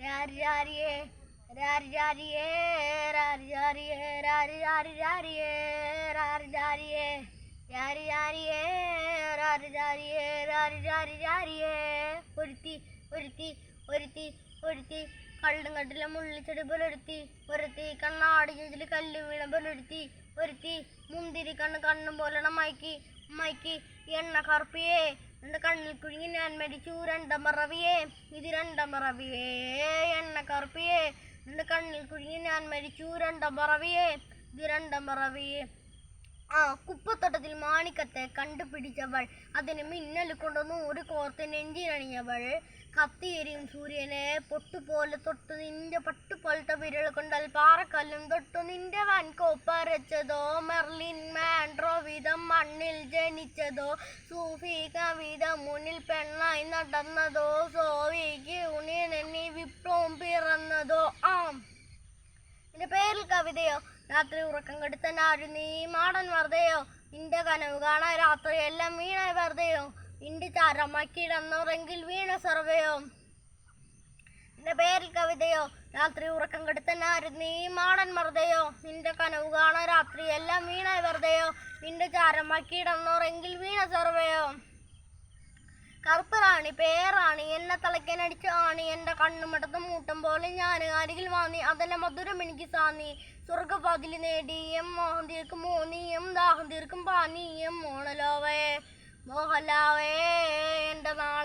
രാരിയേ രാരിയേ രാരിയേ രാരിയേ രാരിയേ രാരിയേ രാരിയേ രാരിയേ ഒരുത്തി ഒരുത്തി ഒരുത്തി ഒരുത്തി കള്ളും കട്ടിലെ മുള്ളിച്ചെടി പോലൊരുത്തി ഒരുത്തി കണ്ണാടി ചെതിൽ കല്ല് വീണ പോലൊരുത്തി ഒരുത്തി മുന്തിരി കണ്ണും പോലെ മയക്കി മയക്കി എണ്ണ കറുപ്പിയേ എൻ്റെ കണ്ണിൽ കുഴുങ്ങി ഞാൻ മരിച്ചു രണ്ടമറവിയേ ഇത് രണ്ടമറവിയേ എണ്ണ കറുപ്പിയേ എൻ്റെ കണ്ണിൽ കുഴുങ്ങി ഞാൻ മരിച്ചു രണ്ടമറവിയേ ഇത് രണ്ടമറവിയേ കുപ്പത്തോട്ടത്തിൽ മാണിക്കത്തെ കണ്ടുപിടിച്ചവൾ അതിന് മിന്നൽ കൊണ്ട് 100 കോർത്ത് നെഞ്ചിലണിഞ്ഞവൾ കത്തിയെരിയും സൂര്യനെ പൊട്ടുപോലെ തൊട്ടു നിന്റെ പട്ടുപോലത്തെ വിരൽ കൊണ്ടാൽ പാറക്കല്ലും തൊട്ടു നിന്റെ വൻകോപ്പരച്ചതോ മെർലിൻ മാൻഡ്രോ വിധം മണ്ണിൽ ജനിച്ചതോ സൂഫി കവിത മുന്നിൽ പെണ്ണായി നടന്നതോ സോവിക്ക് ഉണിയനെണ്ണി വിപ്ലവം പിറന്നതോ നിന്റെ പേരിൽ കവിതയോ രാത്രി ഉറക്കം കെടുത്തനാരു നീ മാടൻ വെറുതെയോ നിന്റെ കനവ് കാണാൻ രാത്രി എല്ലാം വീണ വെറുതെയോ നിന്റെ ചാരമാക്കിയിടന്നോറെങ്കിൽ വീണ സർവയോ നിന്റെ പേരിൽ കവിതയോ രാത്രി ഉറക്കം കെടുത്തനാരു നീ മാടൻ വെറുതെയോ നിന്റെ കനവ് കാണാൻ രാത്രി എല്ലാം വീണ വെറുതെയോ നിന്റെ ചാരമാക്കിയിടന്നോറെങ്കിൽ വീണ സർവയോ കറുപ്പ് റാണി പേറാണി എന്നെ തലയ്ക്കനടിച്ച് ആണി എൻ്റെ കണ്ണുമടത്ത് മൂട്ടം പോലെ ഞാൻ അരികിൽ വാങ്ങി അതെന്നെ മധുരം എനിക്ക് സാന്നി സ്വർഗപാതിൽ നേടിയം മോഹം തീർക്കും ദാഹം തീർക്കും പാനീയം മോഹലാവേ എൻ്റെ നാട്